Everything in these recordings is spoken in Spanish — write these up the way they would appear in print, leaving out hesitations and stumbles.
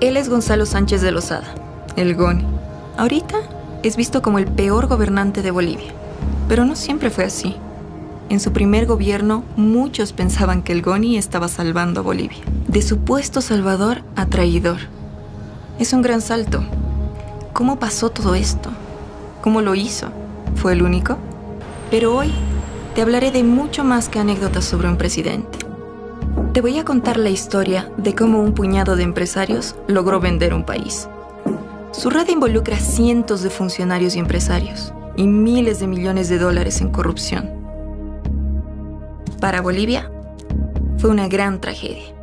Él es Gonzalo Sánchez de Lozada, el Goni. Ahorita es visto como el peor gobernante de Bolivia, pero no siempre fue así. En su primer gobierno, muchos pensaban que el Goni estaba salvando a Bolivia. De supuesto salvador a traidor. Es un gran salto. ¿Cómo pasó todo esto? ¿Cómo lo hizo? ¿Fue el único? Pero hoy te hablaré de mucho más que anécdotas sobre un presidente. Te voy a contar la historia de cómo un puñado de empresarios logró vender un país. Su red involucra cientos de funcionarios y empresarios y miles de millones de dólares en corrupción. Para Bolivia, fue una gran tragedia.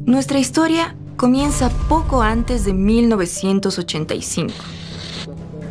Nuestra historia comienza poco antes de 1985.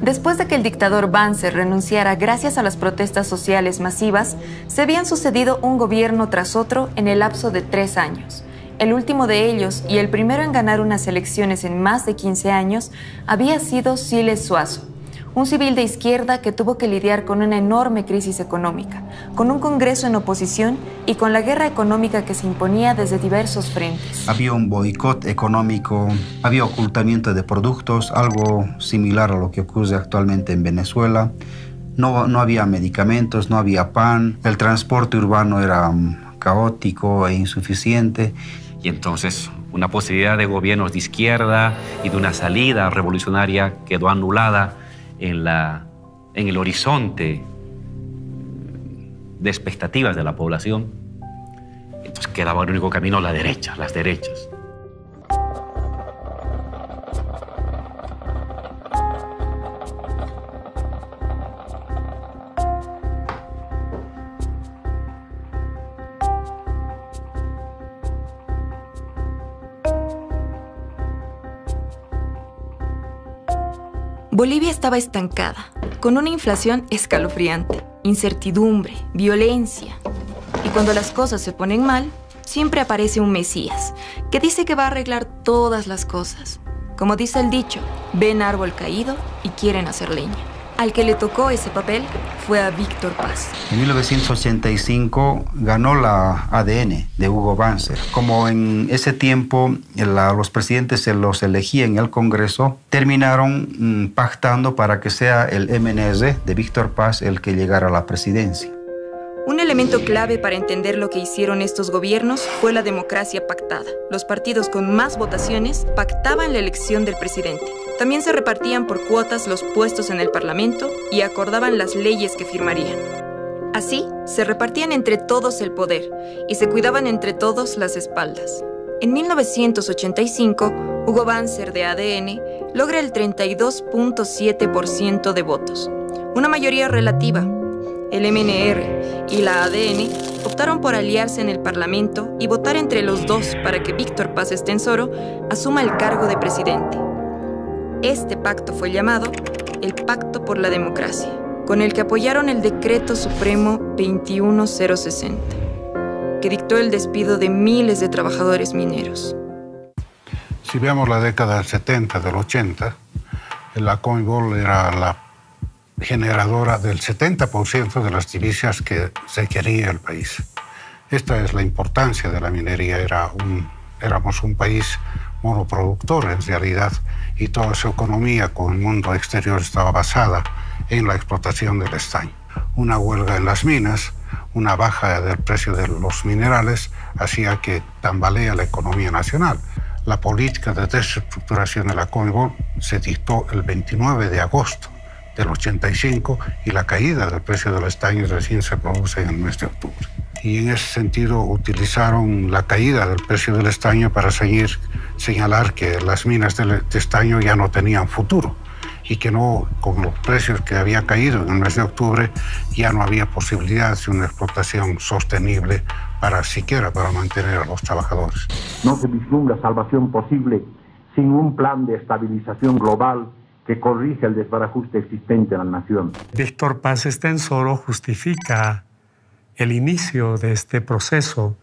Después de que el dictador Banzer renunciara gracias a las protestas sociales masivas, se habían sucedido un gobierno tras otro en el lapso de 3 años. El último de ellos, y el primero en ganar unas elecciones en más de 15 años, había sido Siles Zuazo, un civil de izquierda que tuvo que lidiar con una enorme crisis económica, con un Congreso en oposición y con la guerra económica que se imponía desde diversos frentes. Había un boicot económico, había ocultamiento de productos, algo similar a lo que ocurre actualmente en Venezuela. No había medicamentos, no había pan, el transporte urbano era caótico e insuficiente. Y entonces una posibilidad de gobiernos de izquierda y de una salida revolucionaria quedó anulada en el horizonte de expectativas de la población. Entonces quedaba el único camino las derechas. Bolivia estaba estancada, con una inflación escalofriante, incertidumbre, violencia. Y cuando las cosas se ponen mal, siempre aparece un Mesías, que dice que va a arreglar todas las cosas. Como dice el dicho, ven árbol caído y quieren hacer leña. Al que le tocó ese papel fue a Víctor Paz. En 1985 ganó la ADN de Hugo Banzer. Como en ese tiempo los presidentes se los elegía en el Congreso, terminaron pactando para que sea el MNR de Víctor Paz el que llegara a la presidencia. Un elemento clave para entender lo que hicieron estos gobiernos fue la democracia pactada. Los partidos con más votaciones pactaban la elección del presidente. También se repartían por cuotas los puestos en el Parlamento y acordaban las leyes que firmarían. Así, se repartían entre todos el poder y se cuidaban entre todos las espaldas. En 1985, Hugo Banzer de ADN logra el 32.7% de votos, una mayoría relativa. El MNR y la ADN optaron por aliarse en el Parlamento y votar entre los dos para que Víctor Paz Estenssoro asuma el cargo de presidente. Este pacto fue llamado el Pacto por la Democracia, con el que apoyaron el Decreto Supremo 21060, que dictó el despido de miles de trabajadores mineros. Si vemos la década del 70, del 80, la CONMEBOL era la generadora del 70% de las divisas que se quería el país. Esta es la importancia de la minería. Éramos un país monoproductor en realidad y toda su economía con el mundo exterior estaba basada en la explotación del estaño. Una huelga en las minas, una baja del precio de los minerales hacía que tambalea la economía nacional. La política de desestructuración de la CONMEBOL se dictó el 29 de agosto del 85 y la caída del precio del estaño recién se produce en el mes de octubre. Y en ese sentido utilizaron la caída del precio del estaño para señalar que las minas de estaño ya no tenían futuro y que no, con los precios que había caído en el mes de octubre, ya no había posibilidad de una explotación sostenible siquiera para mantener a los trabajadores. No se vislumbra salvación posible sin un plan de estabilización global que corrige el desbarajuste existente en la nación. Víctor Paz Estenssoro justifica el inicio de este proceso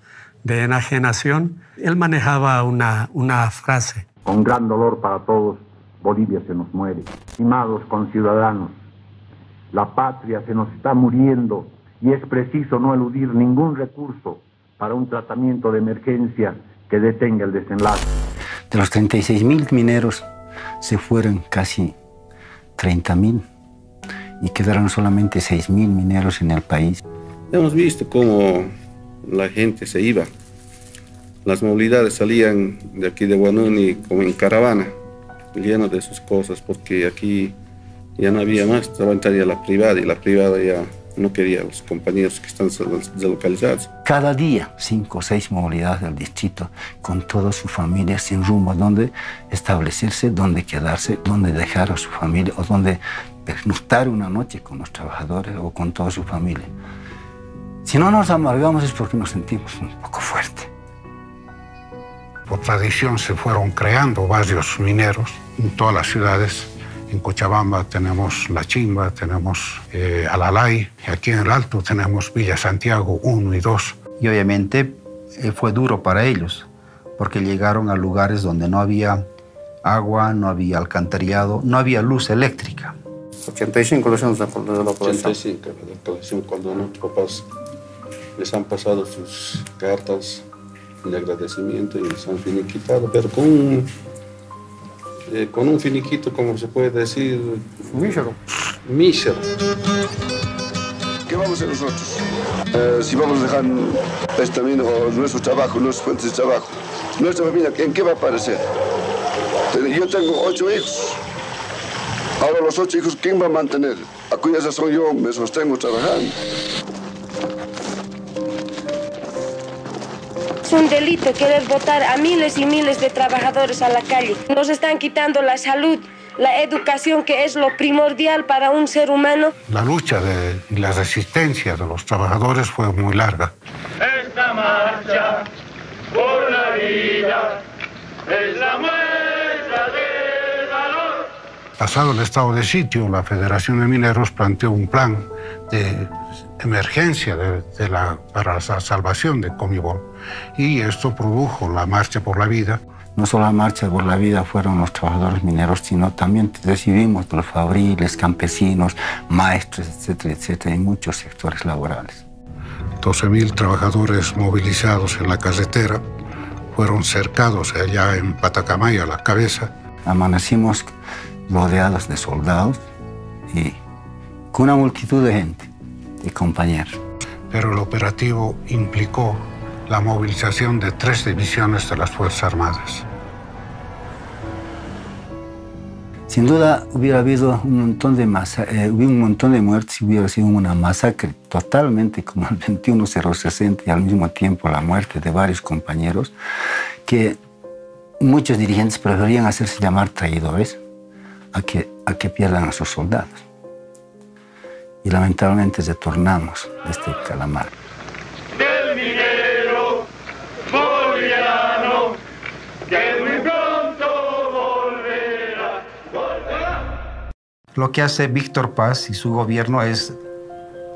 de enajenación, él manejaba una frase. Con gran dolor para todos, Bolivia se nos muere. Estimados conciudadanos, la patria se nos está muriendo y es preciso no eludir ningún recurso para un tratamiento de emergencia que detenga el desenlace. De los 36.000 mineros se fueron casi 30.000 y quedaron solamente 6.000 mineros en el país. Hemos visto cómo la gente se iba. Las movilidades salían de aquí de Huanuni como en caravana, llenas de sus cosas, porque aquí ya no había más, trabajaría la privada y la privada ya no quería a los compañeros que están deslocalizados. Cada día 5 o 6 movilidades del distrito con toda su familia sin rumbo, donde establecerse, donde quedarse, donde dejar a su familia o donde pernoctar una noche con los trabajadores o con toda su familia. Si no nos amargamos es porque nos sentimos un poco fuertes. Por tradición se fueron creando barrios mineros en todas las ciudades. En Cochabamba tenemos La Chimba, tenemos Alalay, y aquí en el Alto tenemos Villa Santiago 1 y 2. Y obviamente fue duro para ellos, porque llegaron a lugares donde no había agua, no había alcantarillado, no había luz eléctrica. 85 lesiones de la población. 85 de la población, cuando nuestros papás les han pasado sus cartas de agradecimiento y les han finiquitado, pero con un finiquito, como se puede decir, mísero. Mísero. ¿Qué vamos a hacer nosotros? Si vamos a dejar esta mina o nuestro trabajo, nuestras fuentes de trabajo, nuestra familia, ¿en qué va a aparecer? Yo tengo 8 hijos. Ahora los 8 hijos, ¿quién va a mantener? A cuya razón yo me sostengo trabajando. Es un delito querer botar a miles y miles de trabajadores a la calle. Nos están quitando la salud, la educación, que es lo primordial para un ser humano. La lucha y la resistencia de los trabajadores fue muy larga. Esta marcha por la vida es la muestra del valor. Pasado el estado de sitio, la Federación de Mineros planteó un plan de emergencia para la salvación de Comibol, y esto produjo la Marcha por la Vida. No solo la Marcha por la Vida fueron los trabajadores mineros, sino también recibimos los fabriles, campesinos, maestros, etcétera, etcétera, y muchos sectores laborales. 12.000 trabajadores movilizados en la carretera fueron cercados allá en Patacamaya, a la cabeza. Amanecimos rodeados de soldados y con una multitud de gente, de compañeros. Pero el operativo implicó la movilización de 3 divisiones de las Fuerzas Armadas. Sin duda hubiera habido un montón de muertes y hubiera sido una masacre totalmente como el 21-060 y al mismo tiempo la muerte de varios compañeros que muchos dirigentes preferían hacerse llamar traidores a que pierdan a sus soldados. Y lamentablemente retornamos de este calamar. Del minero boliviano, que muy pronto volverá. Lo que hace Víctor Paz y su gobierno es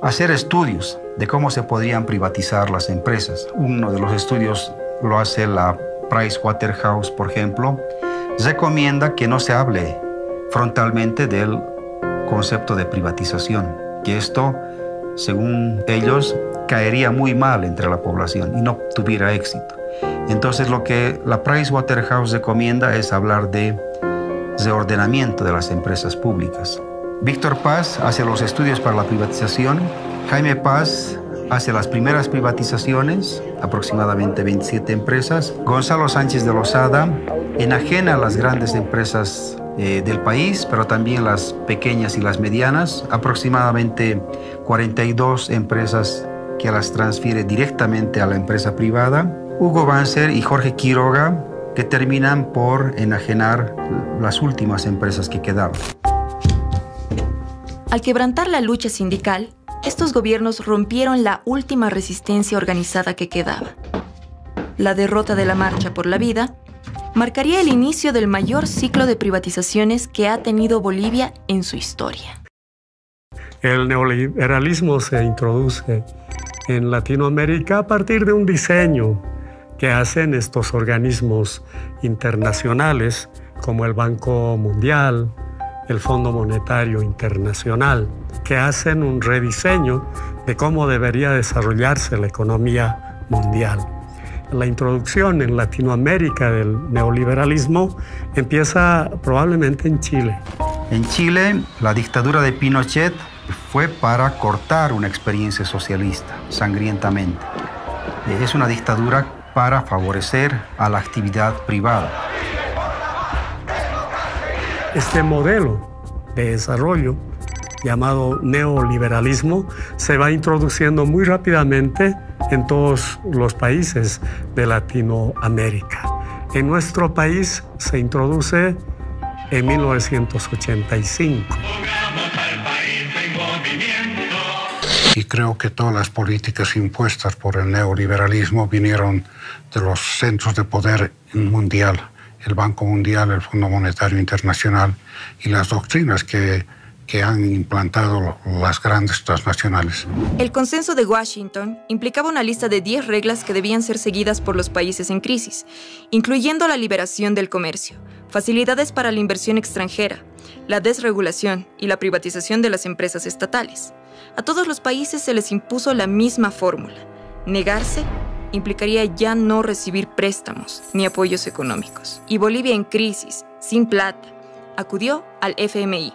hacer estudios de cómo se podrían privatizar las empresas. Uno de los estudios lo hace la Pricewaterhouse, por ejemplo. Recomienda que no se hable frontalmente del concepto de privatización, que esto, según ellos, caería muy mal entre la población y no tuviera éxito. Entonces, lo que la Pricewaterhouse recomienda es hablar de reordenamiento de las empresas públicas. Víctor Paz hace los estudios para la privatización, Jaime Paz hace las primeras privatizaciones, aproximadamente 27 empresas, Gonzalo Sánchez de Lozada enajena a las grandes empresas del país, pero también las pequeñas y las medianas, aproximadamente 42 empresas que las transfiere directamente a la empresa privada. Hugo Banzer y Jorge Quiroga, que terminan por enajenar las últimas empresas que quedaban. Al quebrantar la lucha sindical, estos gobiernos rompieron la última resistencia organizada que quedaba. La derrota de la Marcha por la Vida marcaría el inicio del mayor ciclo de privatizaciones que ha tenido Bolivia en su historia. El neoliberalismo se introduce en Latinoamérica a partir de un diseño que hacen estos organismos internacionales como el Banco Mundial, el Fondo Monetario Internacional, que hacen un rediseño de cómo debería desarrollarse la economía mundial. La introducción en Latinoamérica del neoliberalismo empieza probablemente en Chile. En Chile, la dictadura de Pinochet fue para cortar una experiencia socialista sangrientamente. Es una dictadura para favorecer a la actividad privada. Este modelo de desarrollo llamado neoliberalismo se va introduciendo muy rápidamente en todos los países de Latinoamérica. En nuestro país se introduce en 1985. Y creo que todas las políticas impuestas por el neoliberalismo vinieron de los centros de poder mundial, el Banco Mundial, el Fondo Monetario Internacional y las doctrinas que han implantado las grandes transnacionales. El Consenso de Washington implicaba una lista de 10 reglas que debían ser seguidas por los países en crisis, incluyendo la liberación del comercio, facilidades para la inversión extranjera, la desregulación y la privatización de las empresas estatales. A todos los países se les impuso la misma fórmula. Negarse implicaría ya no recibir préstamos ni apoyos económicos. Y Bolivia en crisis, sin plata, acudió al FMI,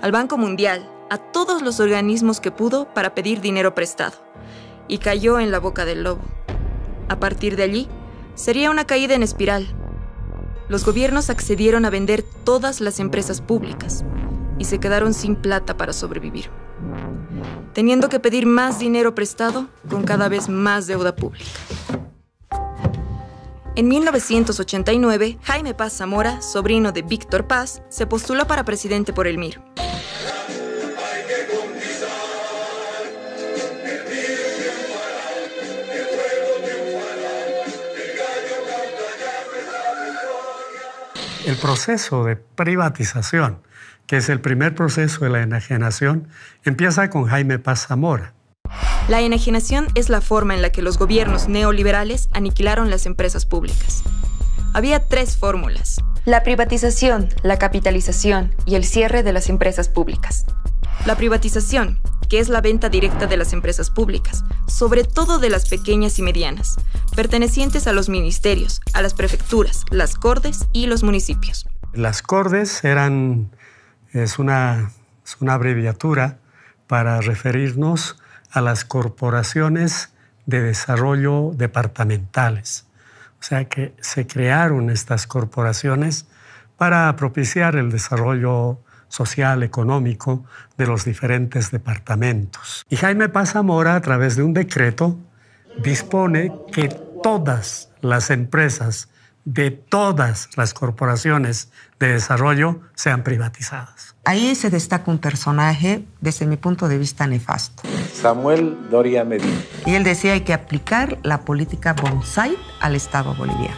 al Banco Mundial, a todos los organismos que pudo para pedir dinero prestado. Y cayó en la boca del lobo. A partir de allí, sería una caída en espiral. Los gobiernos accedieron a vender todas las empresas públicas y se quedaron sin plata para sobrevivir, teniendo que pedir más dinero prestado con cada vez más deuda pública. En 1989, Jaime Paz Zamora, sobrino de Víctor Paz, se postuló para presidente por el MIR. El proceso de privatización, que es el primer proceso de la enajenación, empieza con Jaime Paz Zamora. La enajenación es la forma en la que los gobiernos neoliberales aniquilaron las empresas públicas. Había 3 fórmulas: la privatización, la capitalización y el cierre de las empresas públicas. La privatización, que es la venta directa de las empresas públicas, sobre todo de las pequeñas y medianas, pertenecientes a los ministerios, a las prefecturas, las cortes y los municipios. Las cortes es una abreviatura para referirnos a las corporaciones de desarrollo departamentales. O sea que se crearon estas corporaciones para propiciar el desarrollo social, económico de los diferentes departamentos. Y Jaime Paz Zamora, a través de un decreto, dispone que todas las empresas de todas las corporaciones de desarrollo sean privatizadas. Ahí se destaca un personaje, desde mi punto de vista, nefasto. Samuel Doria Medina. Y él decía que hay que aplicar la política bonsai al Estado boliviano.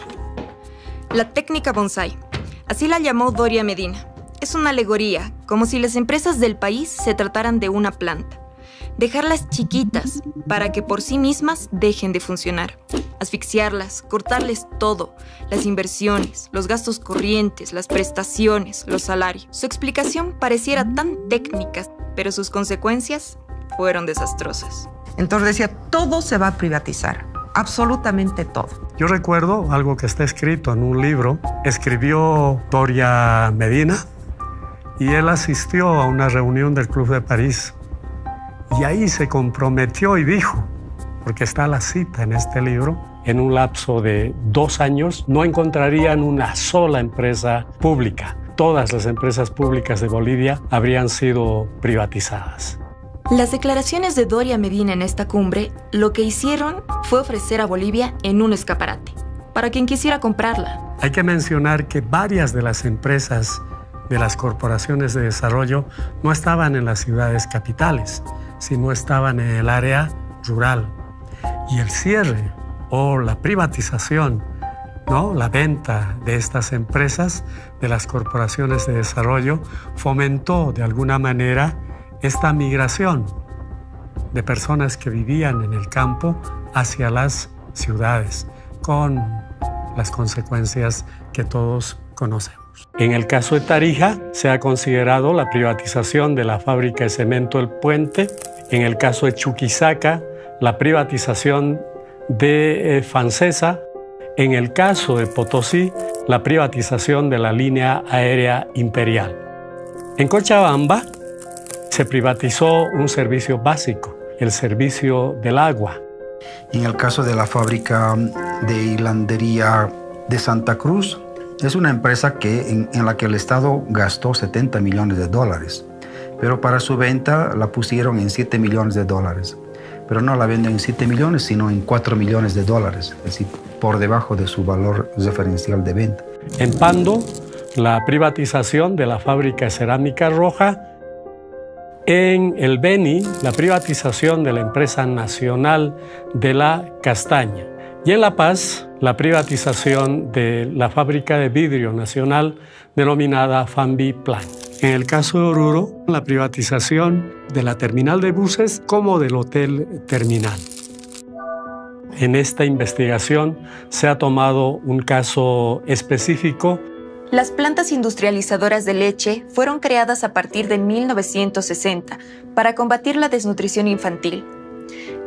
La técnica bonsai, así la llamó Doria Medina. Es una alegoría, como si las empresas del país se trataran de una planta. Dejarlas chiquitas para que por sí mismas dejen de funcionar. Asfixiarlas, cortarles todo, las inversiones, los gastos corrientes, las prestaciones, los salarios. Su explicación pareciera tan técnica, pero sus consecuencias fueron desastrosas. Entonces decía, todo se va a privatizar, absolutamente todo. Yo recuerdo algo que está escrito en un libro. Escribió Doria Medina y él asistió a una reunión del Club de París. Y ahí se comprometió y dijo, porque está la cita en este libro, en un lapso de 2 años no encontrarían una sola empresa pública. Todas las empresas públicas de Bolivia habrían sido privatizadas. Las declaraciones de Doria Medina en esta cumbre lo que hicieron fue ofrecer a Bolivia en un escaparate, para quien quisiera comprarla. Hay que mencionar que varias de las empresas de las corporaciones de desarrollo no estaban en las ciudades capitales, sino estaban en el área rural. Y el cierre o la privatización, ¿no?, la venta de estas empresas, de las corporaciones de desarrollo, fomentó de alguna manera esta migración de personas que vivían en el campo hacia las ciudades, con las consecuencias que todos conocemos. En el caso de Tarija, se ha considerado la privatización de la fábrica de cemento El Puente. En el caso de Chuquisaca, la privatización de Fancesa. En el caso de Potosí, la privatización de la línea aérea imperial. En Cochabamba, se privatizó un servicio básico, el servicio del agua. En el caso de la fábrica de hilandería de Santa Cruz, es una empresa en la que el Estado gastó $70 millones, pero para su venta la pusieron en $7 millones, pero no la venden en 7 millones, sino en $4 millones, es decir, por debajo de su valor referencial de venta. En Pando, la privatización de la fábrica de cerámica roja. En el Beni, la privatización de la empresa nacional de la castaña. Y en La Paz, la privatización de la fábrica de vidrio nacional denominada Fambi-Plan. En el caso de Oruro, la privatización de la terminal de buses como del hotel terminal. En esta investigación se ha tomado un caso específico. Las plantas industrializadoras de leche fueron creadas a partir de 1960 para combatir la desnutrición infantil.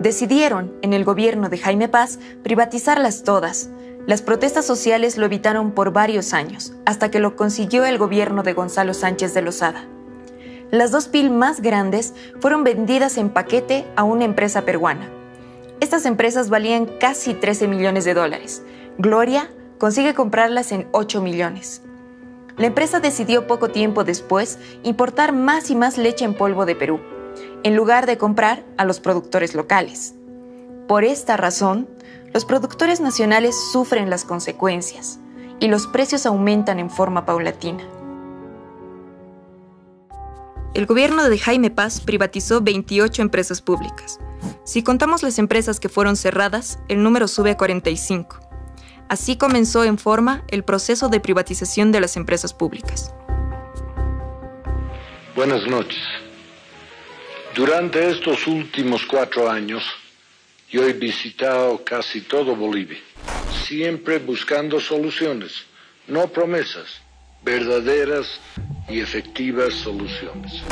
Decidieron, en el gobierno de Jaime Paz, privatizarlas todas. Las protestas sociales lo evitaron por varios años, hasta que lo consiguió el gobierno de Gonzalo Sánchez de Lozada. Las 2 PIL más grandes fueron vendidas en paquete a una empresa peruana. Estas empresas valían casi $13 millones. Gloria consigue comprarlas en 8 millones. La empresa decidió poco tiempo después importar más y más leche en polvo de Perú, en lugar de comprar a los productores locales. Por esta razón, los productores nacionales sufren las consecuencias y los precios aumentan en forma paulatina. El gobierno de Jaime Paz privatizó 28 empresas públicas. Si contamos las empresas que fueron cerradas, el número sube a 45. Así comenzó en forma el proceso de privatización de las empresas públicas. Buenas noches. Durante estos últimos 4 años, yo he visitado casi todo Bolivia, siempre buscando soluciones, no promesas, verdaderas y efectivas soluciones.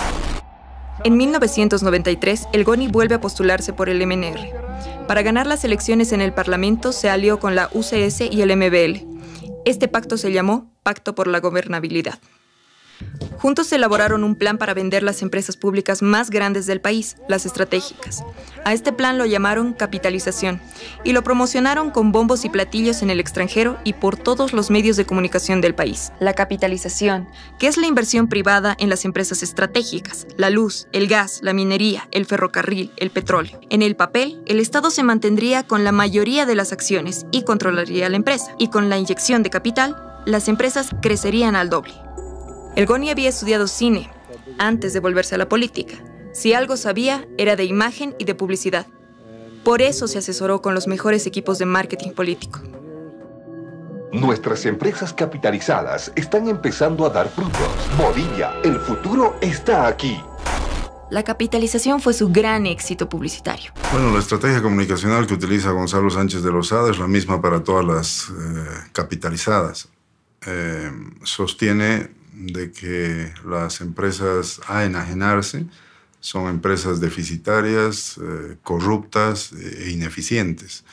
En 1993, el GONI vuelve a postularse por el MNR. Para ganar las elecciones en el Parlamento, se alió con la UCS y el MBL. Este pacto se llamó Pacto por la Gobernabilidad. Juntos elaboraron un plan para vender las empresas públicas más grandes del país, las estratégicas. A este plan lo llamaron capitalización y lo promocionaron con bombos y platillos en el extranjero y por todos los medios de comunicación del país. La capitalización, que es la inversión privada en las empresas estratégicas, la luz, el gas, la minería, el ferrocarril, el petróleo. En el papel, el Estado se mantendría con la mayoría de las acciones y controlaría la empresa. Y con la inyección de capital, las empresas crecerían al doble. El GONI había estudiado cine antes de volverse a la política. Si algo sabía, era de imagen y de publicidad. Por eso se asesoró con los mejores equipos de marketing político. Nuestras empresas capitalizadas están empezando a dar frutos. Bolivia, el futuro está aquí. La capitalización fue su gran éxito publicitario. Bueno, la estrategia comunicacional que utiliza Gonzalo Sánchez de Lozada es la misma para todas las capitalizadas. Sostiene de que las empresas a enajenarse son empresas deficitarias, corruptas e ineficientes.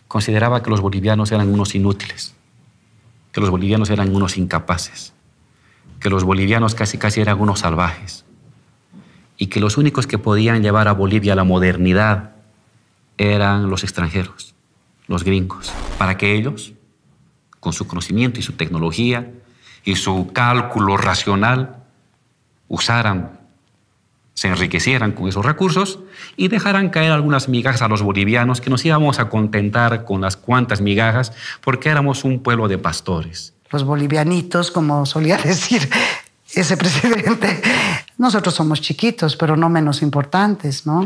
Consideraba que los bolivianos eran unos inútiles, que los bolivianos eran unos incapaces, que los bolivianos casi eran unos salvajes y que los únicos que podían llevar a Bolivia a la modernidad eran los extranjeros, los gringos, para que ellos, con su conocimiento y su tecnología y su cálculo racional, se enriquecieran con esos recursos y dejaran caer algunas migajas a los bolivianos, que nos íbamos a contentar con las cuantas migajas porque éramos un pueblo de pastores. Los bolivianitos, como solía decir ese presidente, nosotros somos chiquitos, pero no menos importantes, ¿no?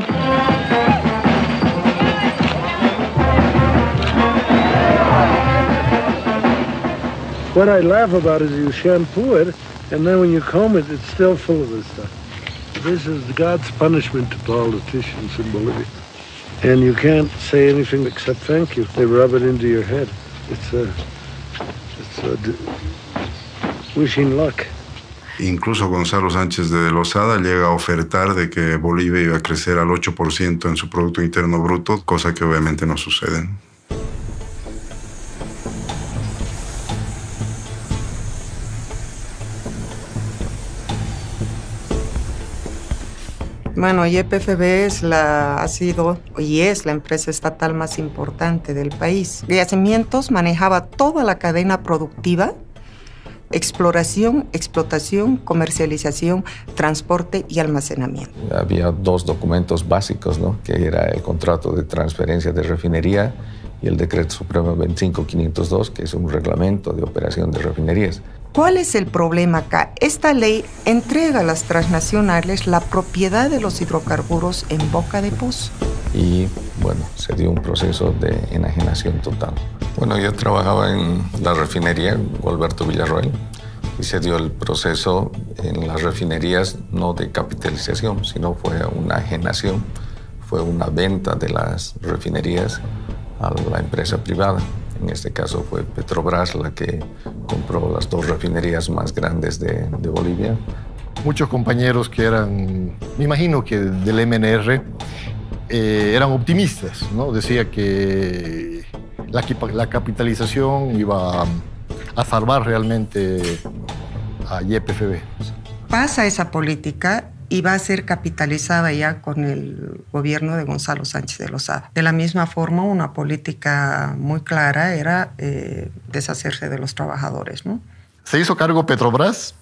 What I laugh about is you shampoo it, and then when you comb it, it's still full of this stuff. This is God's punishment to politicians in Bolivia. And you can't say anything except thank you. They rub it into your head. It's wishing luck. Incluso Gonzalo Sánchez de Lozada llega a ofertar de que Bolivia iba a crecer al 8% en su Producto Interno Bruto, cosa que obviamente no sucede. Bueno, YPFB ha sido y es la empresa estatal más importante del país. Yacimientos manejaba toda la cadena productiva: exploración, explotación, comercialización, transporte y almacenamiento. Había dos documentos básicos, ¿no? Que era el contrato de transferencia de refinería y el Decreto Supremo 25502, que es un reglamento de operación de refinerías. ¿Cuál es el problema acá? Esta ley entrega a las transnacionales la propiedad de los hidrocarburos en boca de pozo. Y bueno, se dio un proceso de enajenación total. Bueno, yo trabajaba en la refinería Gualberto Villarroel y se dio el proceso en las refinerías no de capitalización, sino fue una enajenación, fue una venta de las refinerías a la empresa privada. En este caso fue Petrobras la que compró las dos refinerías más grandes de Bolivia. Muchos compañeros que eran, me imagino que del MNR, eran optimistas, ¿no? Decía que la capitalización iba a salvar realmente a YPFB. Pasa esa política y va a ser capitalizada ya con el gobierno de Gonzalo Sánchez de Lozada. De la misma forma, una política muy clara era deshacerse de los trabajadores, ¿no? Se hizo cargo Petrobras.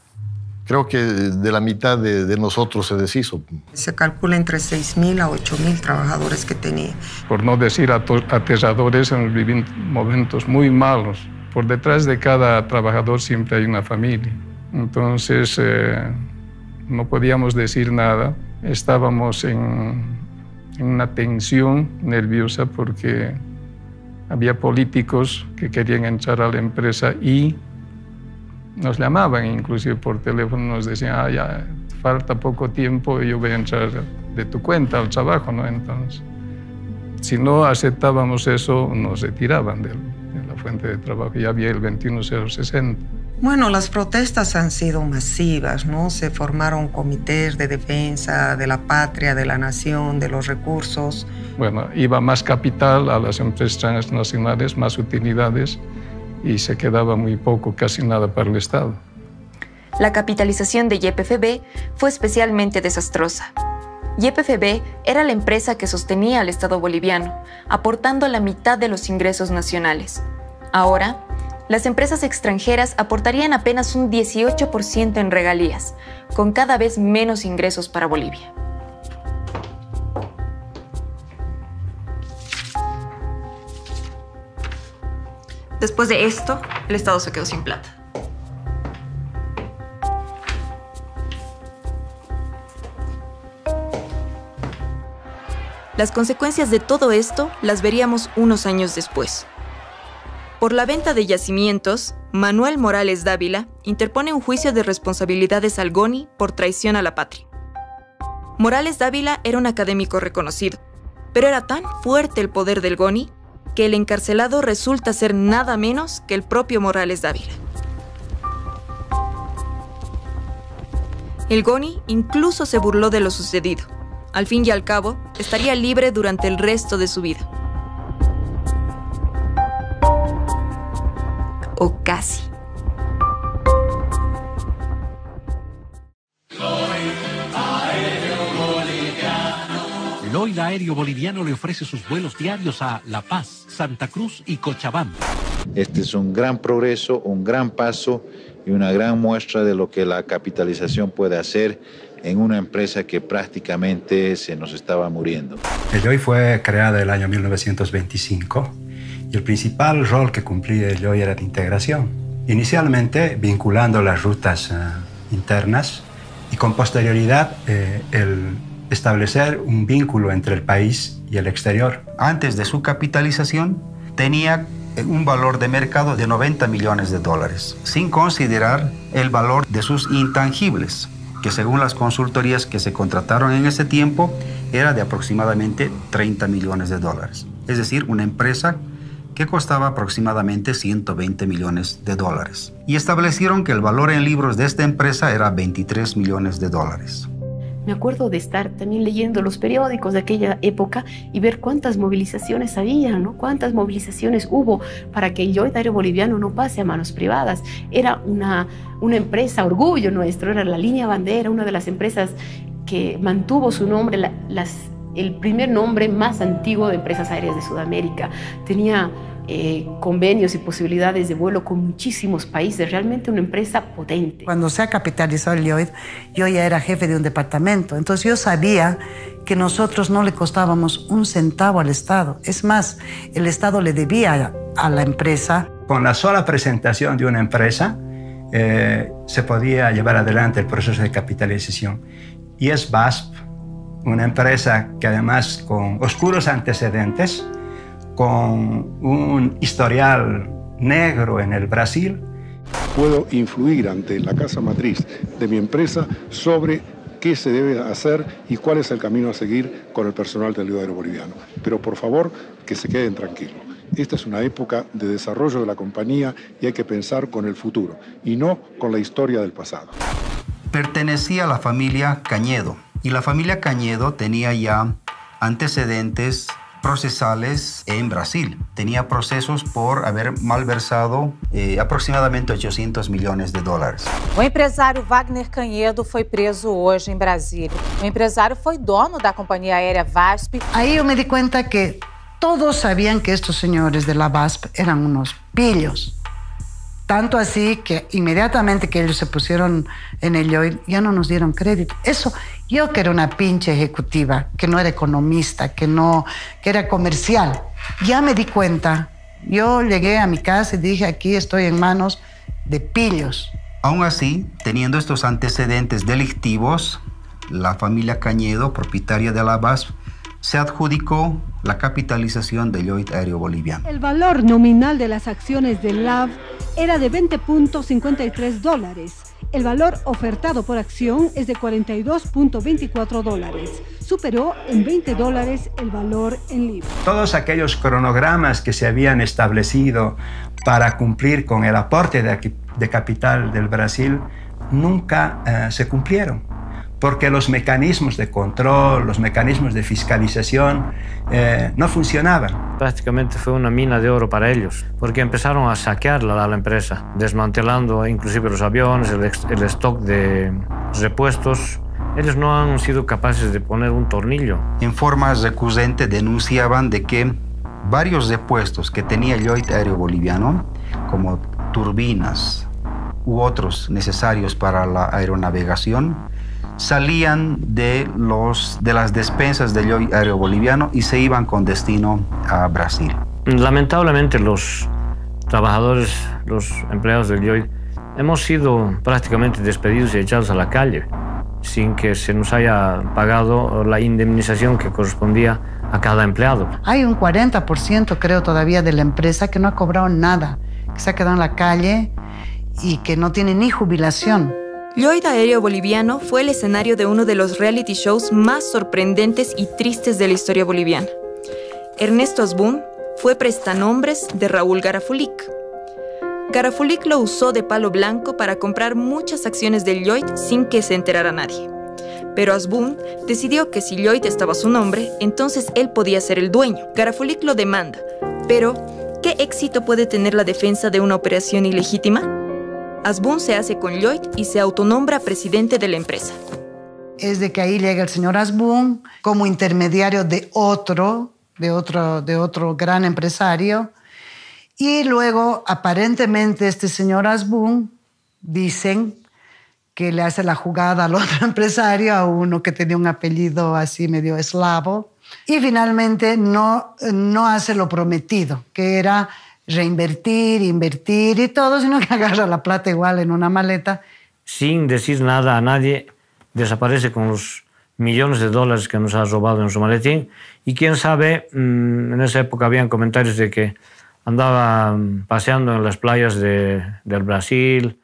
Creo que de la mitad de nosotros se deshizo. Se calcula entre 6.000 a 8.000 trabajadores que tenía. Por no decir aterradores, hemos vivido momentos muy malos. Por detrás de cada trabajador siempre hay una familia. Entonces, no podíamos decir nada. Estábamos en una tensión nerviosa porque había políticos que querían entrar a la empresa y nos llamaban inclusive por teléfono, nos decían, ya falta poco tiempo y yo voy a entrar de tu cuenta al trabajo, ¿no? Entonces, si no aceptábamos eso, nos retiraban de la fuente de trabajo. Ya había el 21060. Bueno, las protestas han sido masivas, ¿no? Se formaron comités de defensa de la patria, de la nación, de los recursos. Bueno, iba más capital a las empresas transnacionales, más utilidades, y se quedaba muy poco, casi nada para el Estado. La capitalización de YPFB fue especialmente desastrosa. YPFB era la empresa que sostenía al Estado boliviano, aportando la mitad de los ingresos nacionales. Ahora, las empresas extranjeras aportarían apenas un 18% en regalías, con cada vez menos ingresos para Bolivia. Después de esto, el Estado se quedó sin plata. Las consecuencias de todo esto las veríamos unos años después. Por la venta de yacimientos, Manuel Morales Dávila interpone un juicio de responsabilidades al GONI por traición a la patria. Morales Dávila era un académico reconocido, pero era tan fuerte el poder del GONI que el encarcelado resulta ser nada menos que el propio Morales Dávila. El GONI incluso se burló de lo sucedido. Al fin y al cabo, estaría libre durante el resto de su vida. O casi. El Oil Aéreo Boliviano le ofrece sus vuelos diarios a La Paz, Santa Cruz y Cochabamba. Este es un gran progreso, un gran paso y una gran muestra de lo que la capitalización puede hacer en una empresa que prácticamente se nos estaba muriendo. El YOI fue creada en el año 1925 y el principal rol que cumplía el YOI era de integración. Inicialmente vinculando las rutas internas y con posterioridad el establecer un vínculo entre el país y el exterior. Antes de su capitalización tenía un valor de mercado de $90 millones, sin considerar el valor de sus intangibles. que según las consultorías que se contrataron en ese tiempo, era de aproximadamente 30 millones de dólares. Es decir, una empresa que costaba aproximadamente 120 millones de dólares. Y establecieron que el valor en libros de esta empresa era 23 millones de dólares. Me acuerdo de estar también leyendo los periódicos de aquella época y ver cuántas movilizaciones había, ¿no? Cuántas movilizaciones hubo para que el Lloyd Aéreo Boliviano no pase a manos privadas. Era una empresa orgullo nuestro, era la línea bandera, una de las empresas que mantuvo su nombre, el primer nombre más antiguo de empresas aéreas de Sudamérica. Tenía convenios y posibilidades de vuelo con muchísimos países, realmente una empresa potente. Cuando se ha capitalizado el Lloyd, yo ya era jefe de un departamento, entonces yo sabía que nosotros no le costábamos un centavo al Estado. Es más, el Estado le debía a la empresa. Con la sola presentación de una empresa se podía llevar adelante el proceso de capitalización. Y es BASF, una empresa que además con oscuros antecedentes, con un historial negro en el Brasil. Puedo influir ante la casa matriz de mi empresa sobre qué se debe hacer y cuál es el camino a seguir con el personal del Lloyd Aéreo Boliviano. Pero por favor, que se queden tranquilos. Esta es una época de desarrollo de la compañía y hay que pensar con el futuro y no con la historia del pasado. Pertenecía a la familia Cañedo y la familia Cañedo tenía ya antecedentes procesales en Brasil. Tenía procesos por haber malversado aproximadamente 800 millones de dólares. O empresário Wagner Cañedo foi preso hoje em Brasília. O empresário foi dono da companhia aérea VASP. Ahí yo me di cuenta que todos sabían que estos señores de la VASP eran unos pillos. Tanto así que inmediatamente que ellos se pusieron en el Lloyd, ya no nos dieron crédito. Eso, yo que era una pinche ejecutiva, que no era economista, que era comercial, ya me di cuenta. Yo llegué a mi casa y dije, aquí estoy en manos de pillos. Aún así, teniendo estos antecedentes delictivos, la familia Cañedo, propietaria de la VASP, se adjudicó la capitalización del Lloyd Aéreo Boliviano. El valor nominal de las acciones del LAV era de 20.53 dólares. El valor ofertado por acción es de 42.24 dólares. Superó en 20 dólares el valor en libras. Todos aquellos cronogramas que se habían establecido para cumplir con el aporte de capital del Brasil nunca se cumplieron, porque los mecanismos de control, los mecanismos de fiscalización no funcionaban. Prácticamente fue una mina de oro para ellos, porque empezaron a saquearla a la empresa, desmantelando inclusive los aviones, el stock de repuestos. Ellos no han sido capaces de poner un tornillo. En forma recurrente denunciaban de que varios repuestos que tenía el Lloyd Aéreo Boliviano, como turbinas u otros necesarios para la aeronavegación, salían de las despensas del Lloyd Aéreo Boliviano y se iban con destino a Brasil. Lamentablemente los trabajadores, los empleados del Lloyd, hemos sido prácticamente despedidos y echados a la calle sin que se nos haya pagado la indemnización que correspondía a cada empleado. Hay un 40% creo todavía de la empresa que no ha cobrado nada, que se ha quedado en la calle y que no tiene ni jubilación. Lloyd Aéreo Boliviano fue el escenario de uno de los reality shows más sorprendentes y tristes de la historia boliviana. Ernesto Asbun fue prestanombres de Raúl Garafulic. Garafulic lo usó de palo blanco para comprar muchas acciones del Lloyd sin que se enterara nadie. Pero Asbun decidió que si Lloyd estaba a su nombre, entonces él podía ser el dueño. Garafulic lo demanda. Pero, ¿qué éxito puede tener la defensa de una operación ilegítima? Asbun se hace con Lloyd y se autonombra presidente de la empresa. Es de que ahí llega el señor Asbun como intermediario de otro gran empresario. Y luego, aparentemente, este señor Asbun, dicen que le hace la jugada al otro empresario, a uno que tenía un apellido así medio eslavo. Y finalmente no hace lo prometido, que era reinvertir, invertir y todo, sino que agarra la plata igual en una maleta. Sin decir nada a nadie, desaparece con los millones de dólares que nos ha robado en su maletín. Y quién sabe, en esa época habían comentarios de que andaba paseando en las playas del Brasil.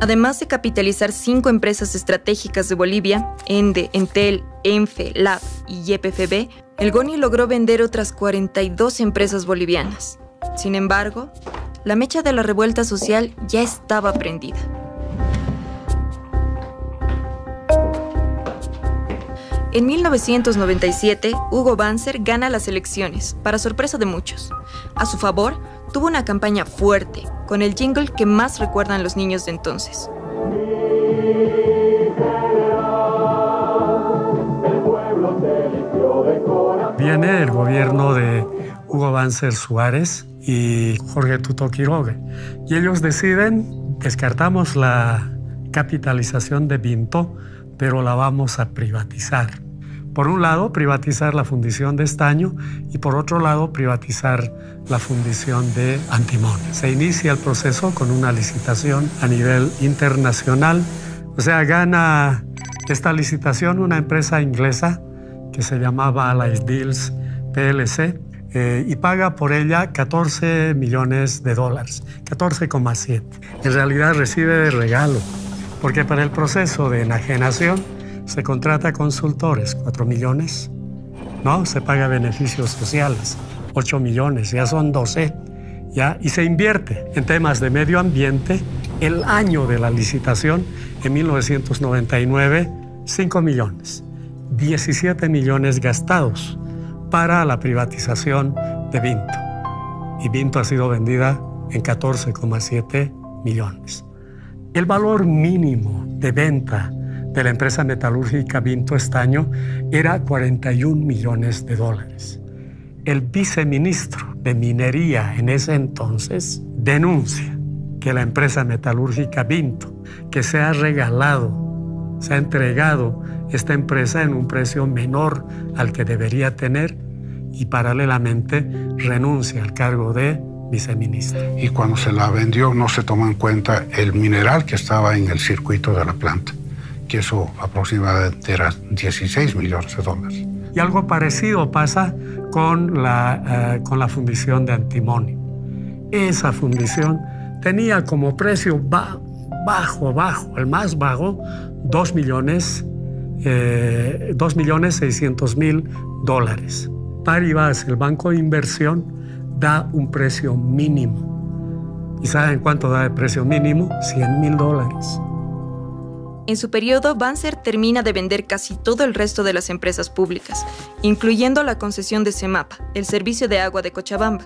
Además de capitalizar 5 empresas estratégicas de Bolivia, ENDE, Entel, ENFE, LAV y YPFB, el GONI logró vender otras 42 empresas bolivianas. Sin embargo, la mecha de la revuelta social ya estaba prendida. En 1997, Hugo Banzer gana las elecciones, para sorpresa de muchos. A su favor, tuvo una campaña fuerte, con el jingle que más recuerdan los niños de entonces. Viene el gobierno de Hugo Banzer Suárez y Jorge Tuto Quiroga, y ellos deciden, descartamos la capitalización de Vinto, pero la vamos a privatizar. Por un lado, privatizar la fundición de estaño y por otro lado, privatizar la fundición de antimonio. Se inicia el proceso con una licitación a nivel internacional. O sea, gana esta licitación una empresa inglesa que se llamaba Allied Deals PLC y paga por ella $14 millones, 14,7. En realidad recibe de regalo, porque para el proceso de enajenación se contrata consultores, 4 millones, ¿no? Se paga beneficios sociales, 8 millones, ya son 12, ¿ya? Y se invierte en temas de medio ambiente. El año de la licitación, en 1999, 5 millones, 17 millones gastados para la privatización de Vinto. Y Vinto ha sido vendida en 14,7 millones. El valor mínimo de venta de la empresa metalúrgica Vinto Estaño era 41 millones de dólares. El viceministro de Minería en ese entonces denuncia que la empresa metalúrgica Vinto, que se ha regalado, se ha entregado esta empresa en un precio menor al que debería tener y paralelamente renuncia al cargo de viceministro. Y cuando se la vendió no se tomó en cuenta el mineral que estaba en el circuito de la planta, que eso aproximadamente era 16 millones de dólares. Y algo parecido pasa con la fundición de antimonio. Esa fundición tenía como precio bajo, el más bajo, 2.600.000 dólares. Paribas, el banco de inversión, da un precio mínimo. ¿Y saben cuánto da el precio mínimo? $100.000. En su periodo, Banzer termina de vender casi todo el resto de las empresas públicas, incluyendo la concesión de CEMAPA, el servicio de agua de Cochabamba.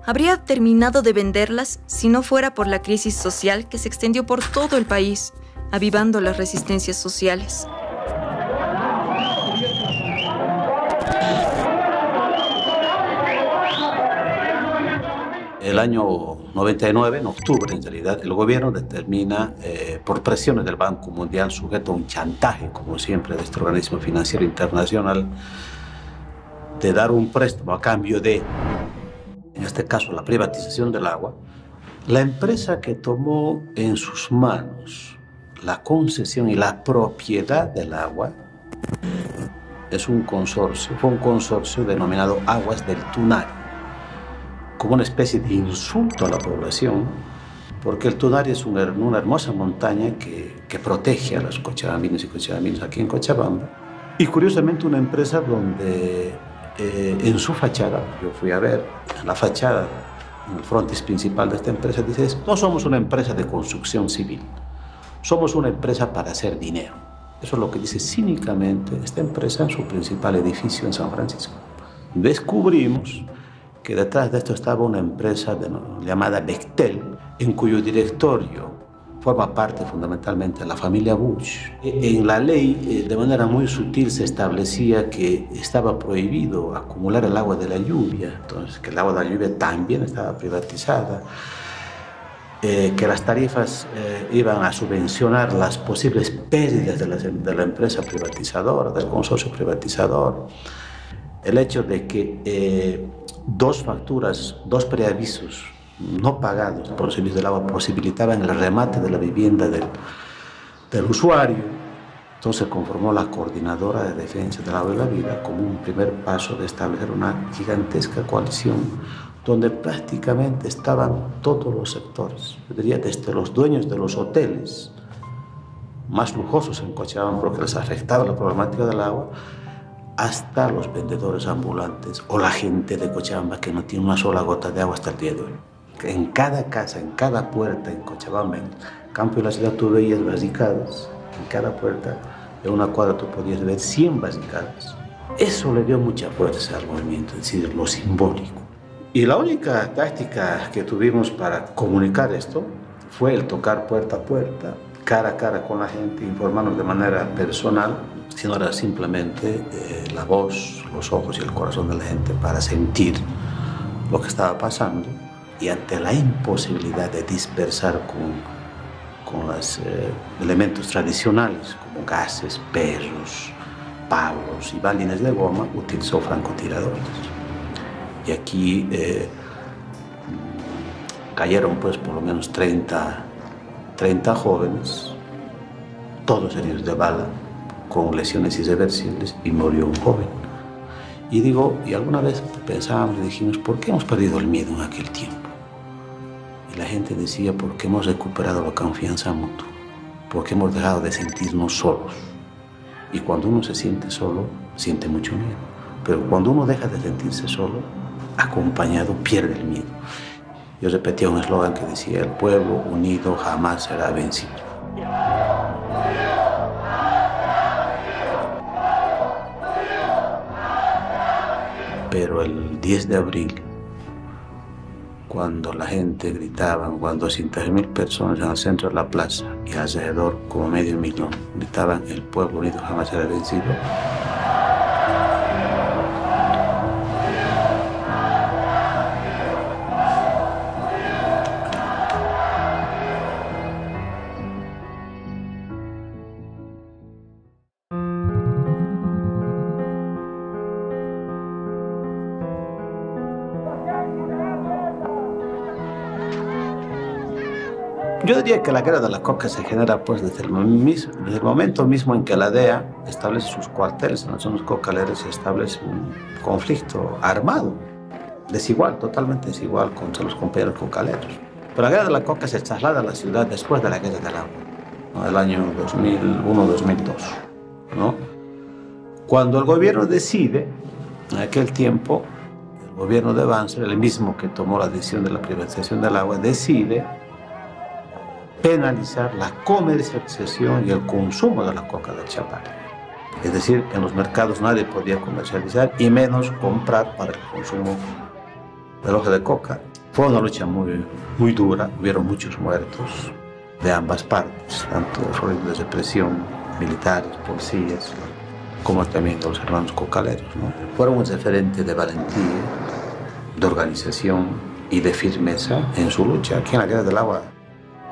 Habría terminado de venderlas si no fuera por la crisis social que se extendió por todo el país, avivando las resistencias sociales. El año 99, en octubre en realidad, el gobierno determina, por presiones del Banco Mundial, sujeto a un chantaje, como siempre, de este organismo financiero internacional, de dar un préstamo a cambio de, en este caso, la privatización del agua. La empresa que tomó en sus manos la concesión y la propiedad del agua es un consorcio, fue un consorcio denominado Aguas del Tunari, como una especie de insulto a la población, porque el Tunari es una hermosa montaña que protege a los cochabambinos y cochabaminas aquí en Cochabamba. Y curiosamente una empresa donde en su fachada, yo fui a ver, en la fachada, en el frontis principal de esta empresa, dice: no somos una empresa de construcción civil, somos una empresa para hacer dinero. Eso es lo que dice cínicamente esta empresa en su principal edificio en San Francisco. Descubrimos que detrás de esto estaba una empresa llamada Bechtel, en cuyo directorio forma parte fundamentalmente la familia Bush. En la ley, de manera muy sutil, se establecía que estaba prohibido acumular el agua de la lluvia, entonces que el agua de la lluvia también estaba privatizada, que las tarifas iban a subvencionar las posibles pérdidas de la empresa privatizadora, del consorcio privatizador, el hecho de que dos facturas, dos preavisos no pagados por el servicio del agua posibilitaban el remate de la vivienda del usuario. Entonces se conformó la Coordinadora de Defensa del Agua y la Vida como un primer paso de establecer una gigantesca coalición donde prácticamente estaban todos los sectores. Yo diría desde los dueños de los hoteles más lujosos en Cochabamba, porque les afectaba la problemática del agua, hasta los vendedores ambulantes o la gente de Cochabamba que no tiene una sola gota de agua hasta el día de hoy. En cada casa, en cada puerta en Cochabamba, en el campo de la ciudad, tú veías barricadas. En cada puerta, en una cuadra, tú podías ver 100 barricadas. Eso le dio mucha fuerza al movimiento, es decir, lo simbólico. Y la única táctica que tuvimos para comunicar esto fue el tocar puerta a puerta, cara a cara con la gente, informarnos de manera personal, sino era simplemente la voz, los ojos y el corazón de la gente para sentir lo que estaba pasando. Y ante la imposibilidad de dispersar con los elementos tradicionales, como gases, perros, palos y balines de goma, utilizó francotiradores. Y aquí cayeron pues por lo menos 30 jóvenes, todos heridos de bala, con lesiones irreversibles, y murió un joven. Y alguna vez pensábamos y dijimos, ¿por qué hemos perdido el miedo en aquel tiempo? Y la gente decía, porque hemos recuperado la confianza mutua, porque hemos dejado de sentirnos solos. Y cuando uno se siente solo, siente mucho miedo. Pero cuando uno deja de sentirse solo, acompañado, pierde el miedo. Yo repetía un eslogan que decía, el pueblo unido jamás será vencido. Pero el 10 de abril, cuando la gente gritaba, cuando 200.000 personas en el centro de la plaza y alrededor como 500.000 gritaban, el pueblo unido jamás será vencido, yo diría que la guerra de la coca se genera pues desde el momento mismo en que la DEA establece sus cuarteles en las zonas cocaleras y establece un conflicto armado, desigual, totalmente desigual contra los compañeros cocaleros. Pero la guerra de la coca se traslada a la ciudad después de la guerra del agua, ¿no? Del año 2001-2002, ¿no? Cuando el gobierno decide, en aquel tiempo, el gobierno de Banzer, el mismo que tomó la decisión de la privatización del agua, decide penalizar la comercialización y el consumo de la coca del Chapare. Es decir, que en los mercados nadie podía comercializar y menos comprar para el consumo del hoja de coca. Fue una lucha muy dura, hubieron muchos muertos de ambas partes, tanto de represión, militares, policías, como también de los hermanos cocaleros, ¿no? Fueron un referente de valentía, de organización y de firmeza en su lucha. Aquí en la guerra del agua,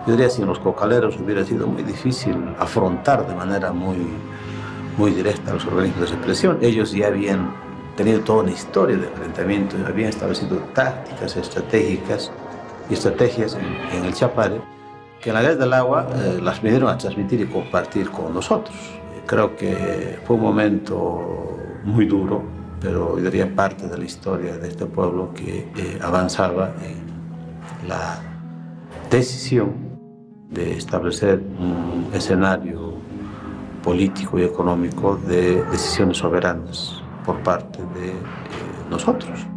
yo diría, sin los cocaleros hubiera sido muy difícil afrontar de manera muy directa a los organismos de represión. Ellos ya habían tenido toda una historia de enfrentamientos, habían establecido tácticas estratégicas y estrategias en el Chapare, que en la guerra del agua las vinieron a transmitir y compartir con nosotros. Creo que fue un momento muy duro, pero yo diría parte de la historia de este pueblo que avanzaba en la decisión de establecer un escenario político y económico de decisiones soberanas por parte de nosotros.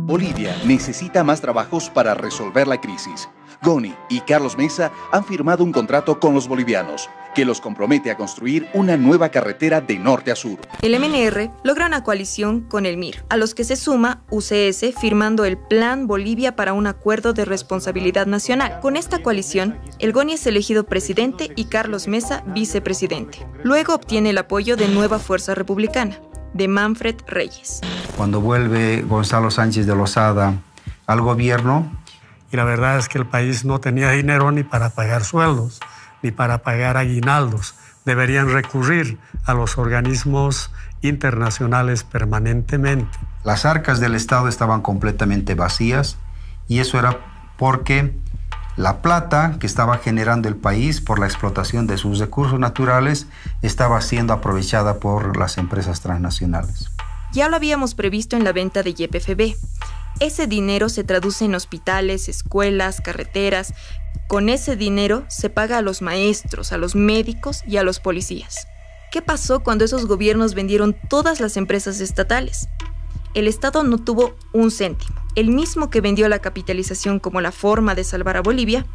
Bolivia necesita más trabajos para resolver la crisis. Goni y Carlos Mesa han firmado un contrato con los bolivianos que los compromete a construir una nueva carretera de norte a sur. El MNR logra una coalición con el MIR, a los que se suma UCS firmando el Plan Bolivia para un acuerdo de responsabilidad nacional. Con esta coalición, el Goni es elegido presidente y Carlos Mesa vicepresidente. Luego obtiene el apoyo de Nueva Fuerza Republicana, de Manfred Reyes. Cuando vuelve Gonzalo Sánchez de Lozada al gobierno, y la verdad es que el país no tenía dinero ni para pagar sueldos, ni para pagar aguinaldos. Deberían recurrir a los organismos internacionales permanentemente. Las arcas del Estado estaban completamente vacías y eso era porque la plata que estaba generando el país por la explotación de sus recursos naturales estaba siendo aprovechada por las empresas transnacionales. Ya lo habíamos previsto en la venta de YPFB. Ese dinero se traduce en hospitales, escuelas, carreteras. Con ese dinero se paga a los maestros, a los médicos y a los policías. ¿Qué pasó cuando esos gobiernos vendieron todas las empresas estatales? El Estado no tuvo un céntimo. El mismo que vendió la capitalización como la forma de salvar a Bolivia,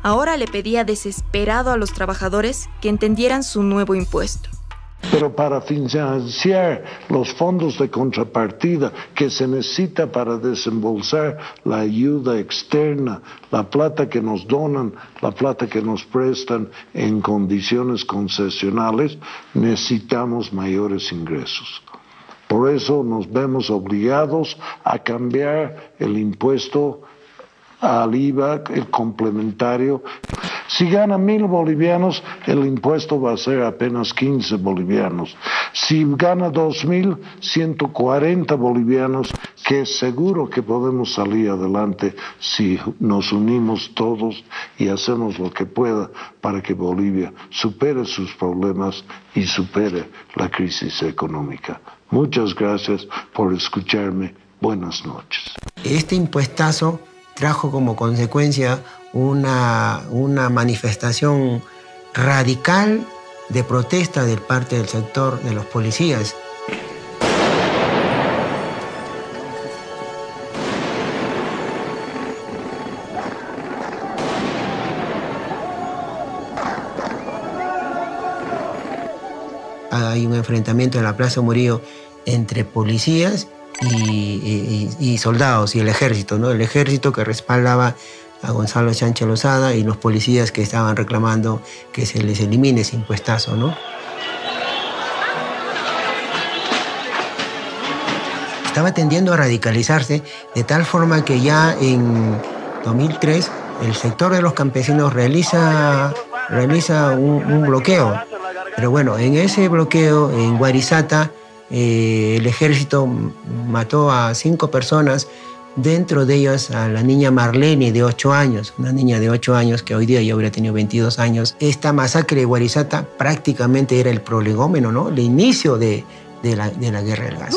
ahora le pedía desesperado a los trabajadores que entendieran su nuevo impuesto. Pero para financiar los fondos de contrapartida que se necesita para desembolsar la ayuda externa, la plata que nos donan, la plata que nos prestan en condiciones concesionales, necesitamos mayores ingresos. Por eso nos vemos obligados a cambiar el impuesto al IVA, el complementario. Si gana 1.000 bolivianos, el impuesto va a ser apenas 15 bolivianos. Si gana 2.000, 140 bolivianos, que es seguro que podemos salir adelante si nos unimos todos y hacemos lo que pueda para que Bolivia supere sus problemas y supere la crisis económica. Muchas gracias por escucharme. Buenas noches. Este impuestazo trajo como consecuencia una manifestación radical de protesta de parte del sector de los policías. Hay un enfrentamiento en la Plaza Murillo entre policías y soldados y el ejército, ¿no? El ejército que respaldaba a Gonzalo Sánchez Lozada y los policías que estaban reclamando que se les elimine ese impuestazo, ¿no? Estaba tendiendo a radicalizarse de tal forma que ya en 2003 el sector de los campesinos realiza un bloqueo. Pero bueno, en ese bloqueo en Guarizata el ejército mató a 5 personas, dentro de ellas a la niña Marlene de 8 años, una niña de 8 años que hoy día ya hubiera tenido 22 años. Esta masacre de Guarizata prácticamente era el prolegómeno, ¿no? El inicio de la guerra del gas.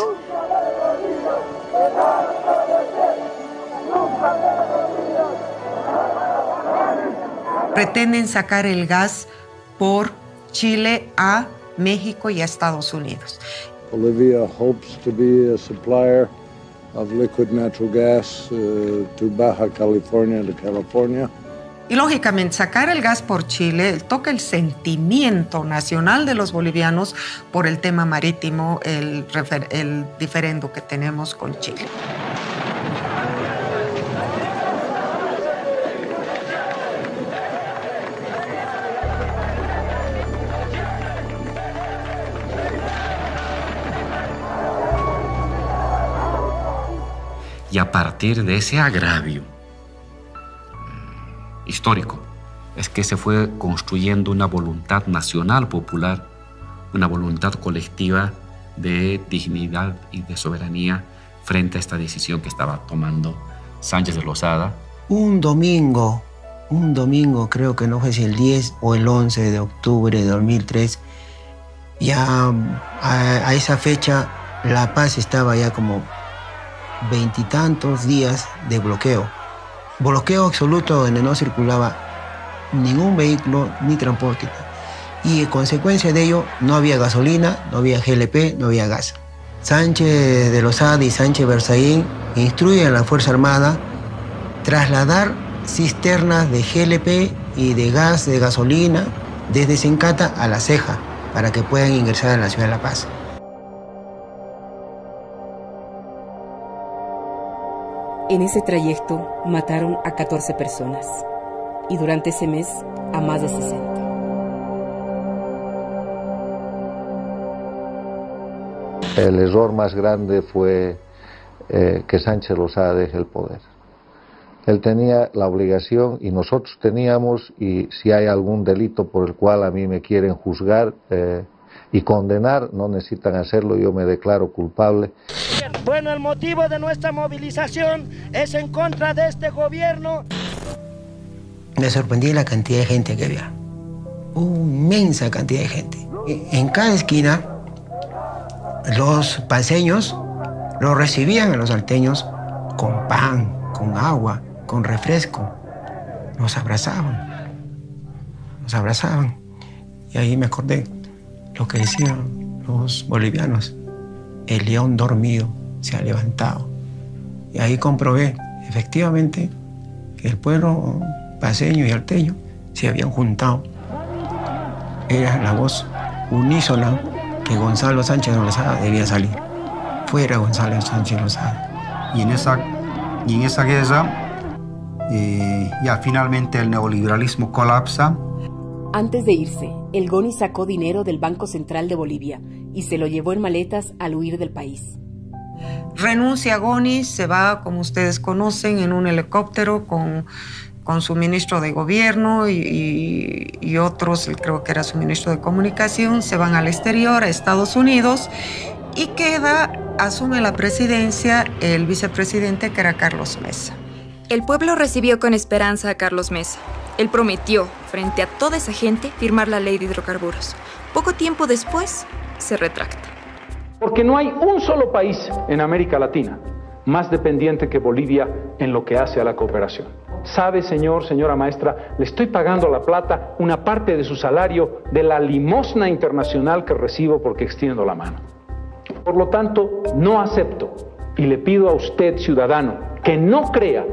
Pretenden sacar el gas por Chile a México y a Estados Unidos. Bolivia hopes to be a supplier of liquid natural gas to Baja California, to California. Y lógicamente sacar el gas por Chile toca el sentimiento nacional de los bolivianos por el tema marítimo, el diferendo que tenemos con Chile. Y a partir de ese agravio histórico es que se fue construyendo una voluntad nacional popular, una voluntad colectiva de dignidad y de soberanía frente a esta decisión que estaba tomando Sánchez de Lozada. Un domingo, creo que no sé si el 10 o el 11 de octubre de 2003, ya a esa fecha La Paz estaba ya como 20 y tantos días de bloqueo. Bloqueo absoluto donde no circulaba ningún vehículo ni transporte. Y en consecuencia de ello no había gasolina, no había GLP, no había gas. Sánchez de Lozada y Sánchez Berzaín instruyen a la Fuerza Armada trasladar cisternas de GLP y de gas, de gasolina, desde Sencata a La Ceja para que puedan ingresar a la ciudad de La Paz. En ese trayecto mataron a 14 personas y durante ese mes a más de 60. El error más grande fue que Sánchez Lozada deje el poder. Él tenía la obligación y nosotros teníamos, y si hay algún delito por el cual a mí me quieren juzgar y condenar, no necesitan hacerlo, yo me declaro culpable. Bueno, el motivo de nuestra movilización es en contra de este gobierno. Me sorprendí la cantidad de gente que había. Una inmensa cantidad de gente. En cada esquina, los paseños Lo recibían a los salteños con pan, con agua, con refresco. Nos abrazaban. Nos abrazaban. Y ahí me acordé lo que decían los bolivianos. El león dormido se ha levantado. Y ahí comprobé, efectivamente, que el pueblo paceño y alteño se habían juntado. Era la voz unísona que Gonzalo Sánchez de Lozada debía salir. Fuera Gonzalo Sánchez de Lozada. Y en esa guerra, ya finalmente el neoliberalismo colapsa. Antes de irse, el GONI sacó dinero del Banco Central de Bolivia y se lo llevó en maletas al huir del país. Renuncia GONI, se va, como ustedes conocen, en un helicóptero con su ministro de gobierno y otros, creo que era su ministro de comunicación, se van al exterior, a Estados Unidos, y asume la presidencia el vicepresidente, que era Carlos Mesa. El pueblo recibió con esperanza a Carlos Mesa. Él prometió, frente a toda esa gente, firmar la ley de hidrocarburos. Poco tiempo después, se retracta. Porque no hay un solo país en América Latina más dependiente que Bolivia en lo que hace a la cooperación. Sabe, señora maestra, le estoy pagando a La Plata una parte de su salario de la limosna internacional que recibo porque extiendo la mano. Por lo tanto, no acepto y le pido a usted, ciudadano, que no crea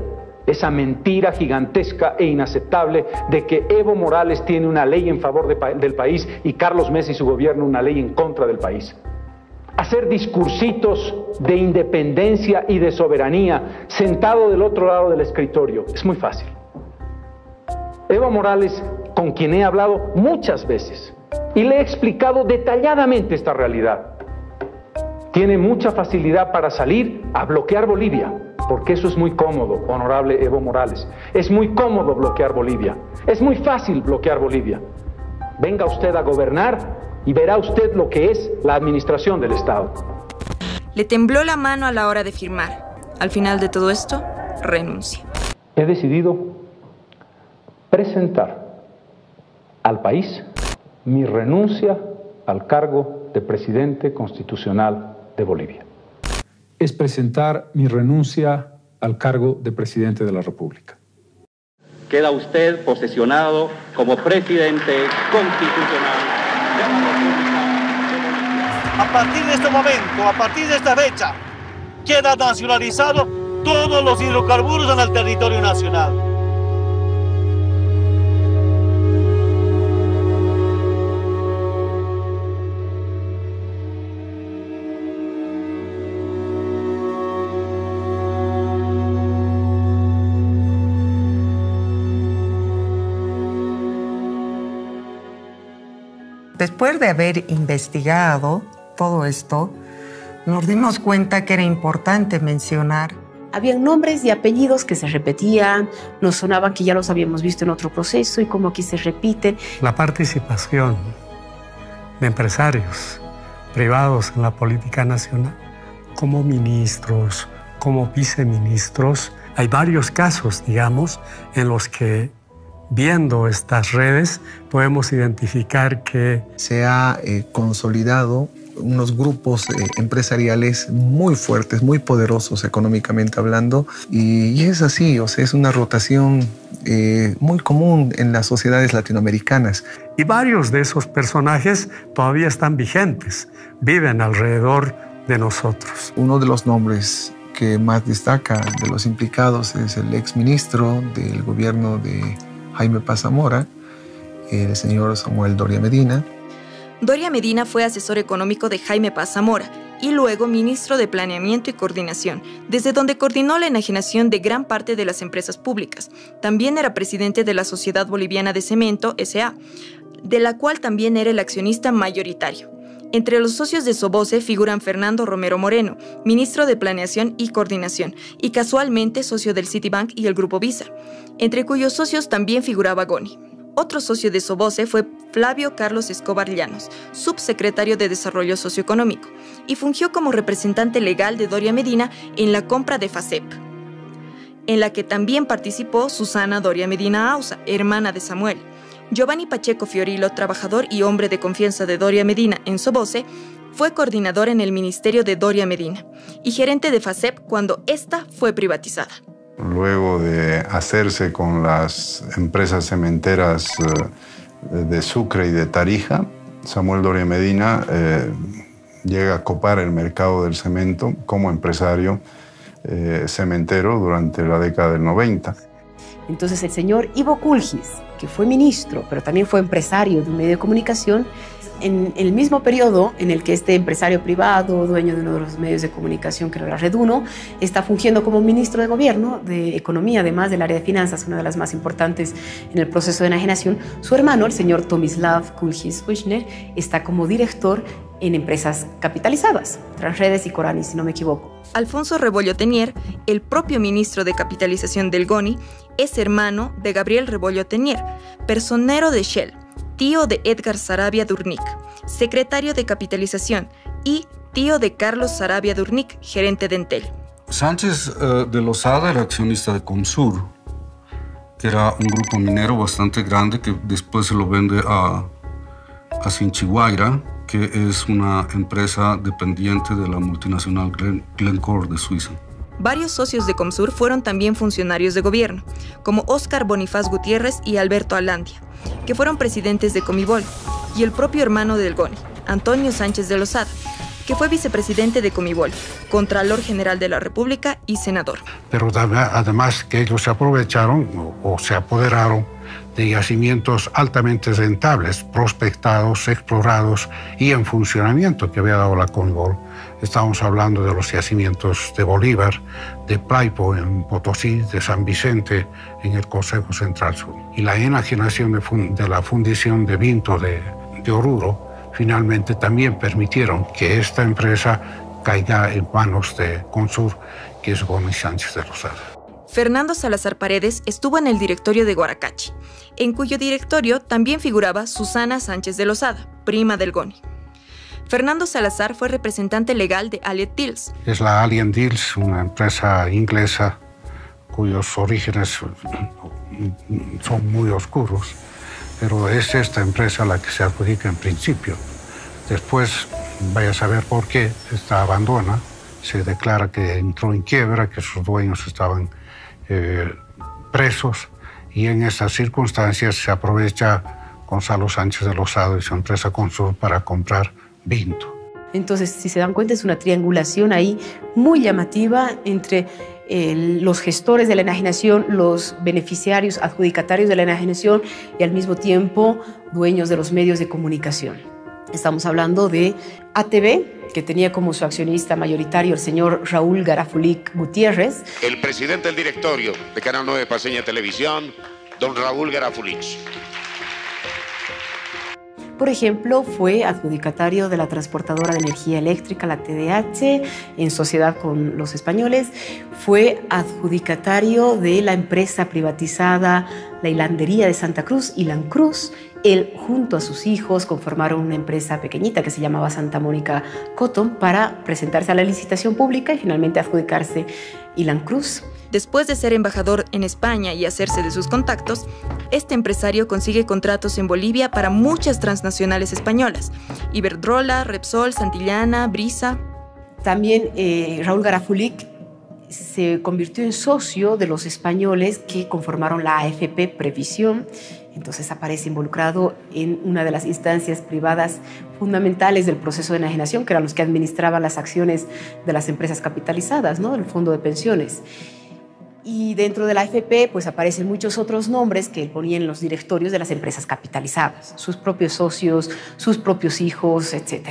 esa mentira gigantesca e inaceptable de que Evo Morales tiene una ley en favor del país y Carlos Mesa y su gobierno una ley en contra del país. Hacer discursitos de independencia y de soberanía sentado del otro lado del escritorio es muy fácil. Evo Morales, con quien he hablado muchas veces y le he explicado detalladamente esta realidad, tiene mucha facilidad para salir a bloquear Bolivia, porque eso es muy cómodo, honorable Evo Morales. Es muy cómodo bloquear Bolivia. Es muy fácil bloquear Bolivia. Venga usted a gobernar y verá usted lo que es la administración del Estado. Le tembló la mano a la hora de firmar. Al final de todo esto, renuncia. He decidido presentar al país mi renuncia al cargo de presidente constitucional de Bolivia. Es presentar mi renuncia al cargo de presidente de la República. Queda usted posesionado como presidente constitucional de la República de Bolivia. A partir de este momento, a partir de esta fecha, queda nacionalizado todos los hidrocarburos en el territorio nacional. Después de haber investigado todo esto, nos dimos cuenta que era importante mencionar. Habían nombres y apellidos que se repetían, nos sonaban que ya los habíamos visto en otro proceso y como aquí se repiten. La participación de empresarios privados en la política nacional, como ministros, como viceministros. Hay varios casos, digamos, en los que viendo estas redes podemos identificar que se ha consolidado unos grupos empresariales muy fuertes, muy poderosos económicamente hablando, y es así, o sea, es una rotación muy común en las sociedades latinoamericanas. Y varios de esos personajes todavía están vigentes, viven alrededor de nosotros. Uno de los nombres que más destaca de los implicados es el exministro del gobierno de Jaime Paz Zamora, el señor Samuel Doria Medina. Doria Medina fue asesor económico de Jaime Paz Zamora y luego ministro de Planeamiento y Coordinación, desde donde coordinó la enajenación de gran parte de las empresas públicas. También era presidente de la Sociedad Boliviana de Cemento, S.A., de la cual también era el accionista mayoritario. Entre los socios de Soboce figuran Fernando Romero Moreno, ministro de Planeación y Coordinación, y casualmente socio del Citibank y el Grupo Visa, entre cuyos socios también figuraba GONI. Otro socio de Soboce fue Flavio Carlos Escobar Llanos, subsecretario de Desarrollo Socioeconómico, y fungió como representante legal de Doria Medina en la compra de FACEP, en la que también participó Susana Doria Medina Ausa, hermana de Samuel. Giovanni Pacheco Fiorillo, trabajador y hombre de confianza de Doria Medina en Soboce, fue coordinador en el ministerio de Doria Medina y gerente de FACEP cuando esta fue privatizada. Luego de hacerse con las empresas cementeras de Sucre y de Tarija, Samuel Doria Medina llega a copar el mercado del cemento como empresario cementero durante la década del 90. Entonces el señor Ivo Kulgis, que fue ministro, pero también fue empresario de un medio de comunicación, en el mismo periodo en el que este empresario privado, dueño de uno de los medios de comunicación, que era la Red 1, está fungiendo como ministro de Gobierno de Economía, además del área de finanzas, una de las más importantes en el proceso de enajenación, su hermano, el señor Tomislav Kulgis-Wichner, está como director en empresas capitalizadas, Transredes y Corani, si no me equivoco. Alfonso Rebollo Tenier, el propio ministro de capitalización del GONI, es hermano de Gabriel Rebollo Tenier, personero de Shell, tío de Edgar Sarabia Durnik, secretario de capitalización y tío de Carlos Sarabia Durnik, gerente de Entel. Sánchez de Lozada era accionista de Comsur, que era un grupo minero bastante grande que después se lo vende a Sinchihuayra, que es una empresa dependiente de la multinacional Glencore de Suiza. Varios socios de Comsur fueron también funcionarios de gobierno, como Óscar Bonifaz Gutiérrez y Alberto Alandia, que fueron presidentes de Comibol, y el propio hermano del GONI, Antonio Sánchez de Lozada, que fue vicepresidente de Comibol, Contralor General de la República y senador. Pero además que ellos se aprovecharon o se apoderaron de yacimientos altamente rentables, prospectados, explorados y en funcionamiento que había dado la Comibol. Estamos hablando de los yacimientos de Bolívar, de Plaipo en Potosí, de San Vicente en el Consejo Central Sur. Y la enajenación de la fundición de Vinto de Oruro finalmente también permitieron que esta empresa caiga en manos de Comsur, que es GONI Sánchez de Lozada. Fernando Salazar Paredes estuvo en el directorio de Guaracachi, en cuyo directorio también figuraba Susana Sánchez de Lozada, prima del GONI. Fernando Salazar fue representante legal de Allied Deals. Es la Allied Deals, una empresa inglesa cuyos orígenes son muy oscuros, pero es esta empresa la que se adjudica en principio. Después, vaya a saber por qué, esta abandona, se declara que entró en quiebra, que sus dueños estaban presos, y en estas circunstancias se aprovecha Gonzalo Sánchez de Lozada y su empresa Comsur para comprar Vinto. Entonces, si se dan cuenta, es una triangulación ahí muy llamativa entre los gestores de la enajenación, los beneficiarios, adjudicatarios de la enajenación y al mismo tiempo dueños de los medios de comunicación. Estamos hablando de ATV, que tenía como su accionista mayoritario el señor Raúl Garafulic Gutiérrez. El presidente del directorio de Canal 9 Paceña Televisión, don Raúl Garafulic. Por ejemplo, fue adjudicatario de la transportadora de energía eléctrica, la TDH, en sociedad con los españoles. Fue adjudicatario de la empresa privatizada, la hilandería de Santa Cruz, Hilancruz. Él, junto a sus hijos, conformaron una empresa pequeñita que se llamaba Santa Mónica Cotton para presentarse a la licitación pública y finalmente adjudicarse Hilancruz. Después de ser embajador en España y hacerse de sus contactos, este empresario consigue contratos en Bolivia para muchas transnacionales españolas: Iberdrola, Repsol, Santillana, Brisa. También Raúl Garafulic se convirtió en socio de los españoles que conformaron la AFP Previsión. Entonces aparece involucrado en una de las instancias privadas fundamentales del proceso de enajenación, que eran los que administraban las acciones de las empresas capitalizadas, ¿no? El fondo de pensiones. Y dentro de la AFP pues aparecen muchos otros nombres que él ponía en los directorios de las empresas capitalizadas, sus propios socios, sus propios hijos, etc.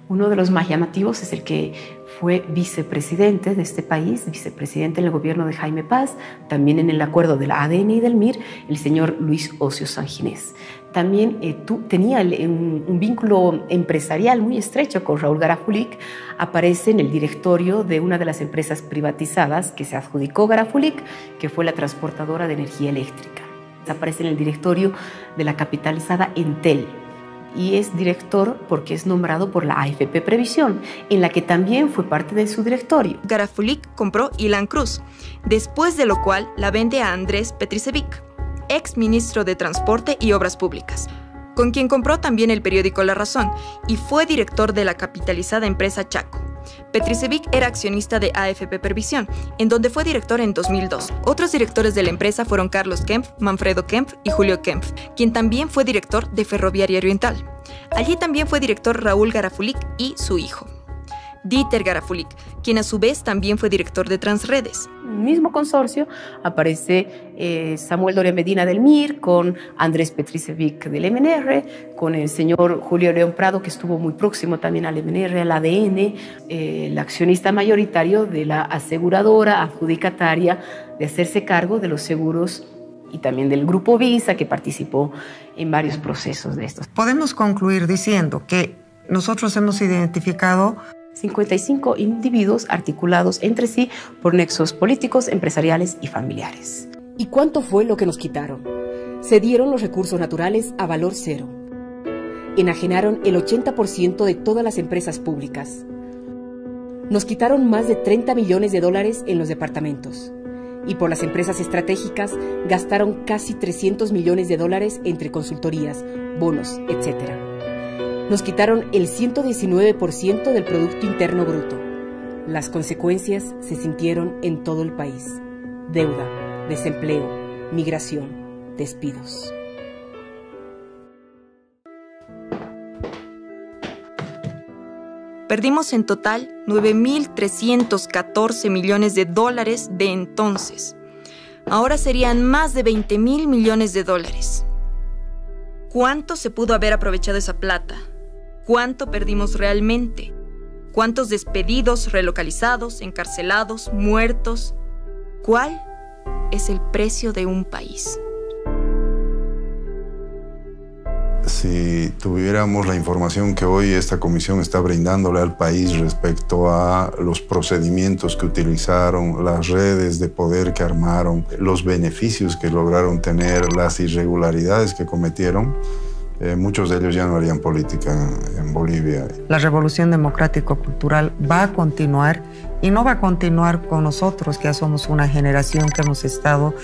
Uno de los más llamativos es el que fue vicepresidente de este país, vicepresidente en el gobierno de Jaime Paz, también en el acuerdo de la ADN y del MIR, el señor Luis Ocio Sanginés. También tenía un vínculo empresarial muy estrecho con Raúl Garafulic. Aparece en el directorio de una de las empresas privatizadas que se adjudicó Garafulic, que fue la transportadora de energía eléctrica. Aparece en el directorio de la capitalizada Entel y es director porque es nombrado por la AFP Previsión, en la que también fue parte de su directorio. Garafulic compró Hilancruz, después de lo cual la vende a Andrés Petricevic, ex ministro de Transporte y Obras Públicas. con quien compró también el periódico La Razón y fue director de la capitalizada empresa Chaco. Petricevic era accionista de AFP Pervisión, en donde fue director en 2002. Otros directores de la empresa fueron Carlos Kempf, Manfredo Kempf y Julio Kempf, quien también fue director de Ferroviaria Oriental. Allí también fue director Raúl Garafulic y su hijo, Dieter Garafulic, quien a su vez también fue director de Transredes. En el mismo consorcio aparece Samuel Doria Medina del MIR, con Andrés Petricevic del MNR, con el señor Julio León Prado, que estuvo muy próximo también al MNR, al ADN, el accionista mayoritario de la aseguradora adjudicataria de hacerse cargo de los seguros y también del Grupo Visa, que participó en varios procesos de estos. Podemos concluir diciendo que nosotros hemos identificado 55 individuos articulados entre sí por nexos políticos, empresariales y familiares. ¿Y cuánto fue lo que nos quitaron? Se dieron los recursos naturales a valor cero. Enajenaron el 80% de todas las empresas públicas. Nos quitaron más de 30 millones de dólares en los departamentos. Y por las empresas estratégicas gastaron casi 300 millones de dólares entre consultorías, bonos, etc. Nos quitaron el 119% del Producto Interno Bruto. Las consecuencias se sintieron en todo el país. Deuda, desempleo, migración, despidos. Perdimos en total 9.314 millones de dólares de entonces. Ahora serían más de 20.000 millones de dólares. ¿Cuánto se pudo haber aprovechado esa plata? ¿Cuánto perdimos realmente? ¿Cuántos despedidos, relocalizados, encarcelados, muertos? ¿Cuál es el precio de un país? Si tuviéramos la información que hoy esta comisión está brindándole al país respecto a los procedimientos que utilizaron, las redes de poder que armaron, los beneficios que lograron tener, las irregularidades que cometieron, muchos de ellos ya no harían política en Bolivia. La revolución democrático-cultural va a continuar y no va a continuar con nosotros, que ya somos una generación que hemos estado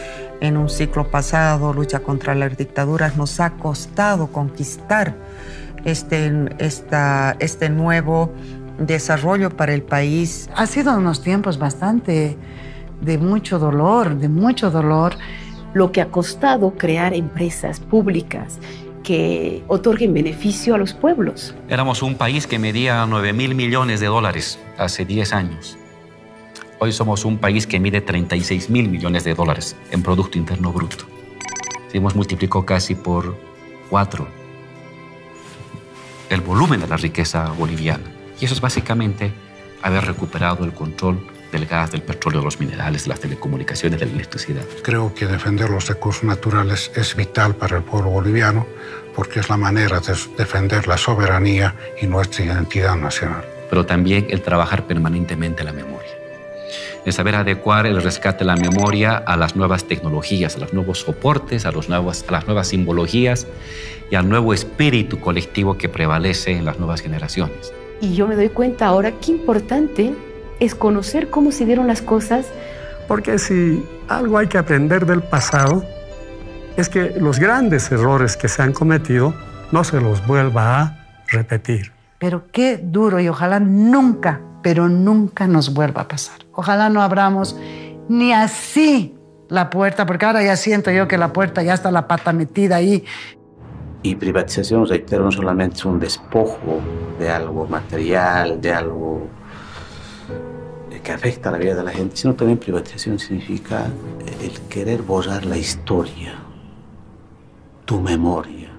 en un ciclo pasado, lucha contra las dictaduras. Nos ha costado conquistar este nuevo desarrollo para el país. Ha sido unos tiempos bastante de mucho dolor, Lo que ha costado crear empresas públicas que otorguen beneficio a los pueblos. Éramos un país que medía 9.000 millones de dólares hace 10 años. Hoy somos un país que mide 36.000 millones de dólares en Producto Interno Bruto. Hemos multiplicado casi por 4 el volumen de la riqueza boliviana. Y eso es básicamente haber recuperado el control del gas, del petróleo, de los minerales, de las telecomunicaciones, de la electricidad. Creo que defender los recursos naturales es vital para el pueblo boliviano porque es la manera de defender la soberanía y nuestra identidad nacional. Pero también el trabajar permanentemente la memoria. El saber adecuar el rescate de la memoria a las nuevas tecnologías, a los nuevos soportes, a las nuevas simbologías y al nuevo espíritu colectivo que prevalece en las nuevas generaciones. Y yo me doy cuenta ahora qué importante es conocer cómo se dieron las cosas. Porque si algo hay que aprender del pasado, es que los grandes errores que se han cometido no se los vuelva a repetir. Pero qué duro, y ojalá nunca, pero nunca nos vuelva a pasar. Ojalá no abramos ni así la puerta, porque ahora ya siento yo que la puerta ya está la pata metida ahí. Y privatización, reitero, no solamente es un despojo de algo material, de algo que afecta a la vida de la gente, sino también privatización significa el querer borrar la historia, tu memoria.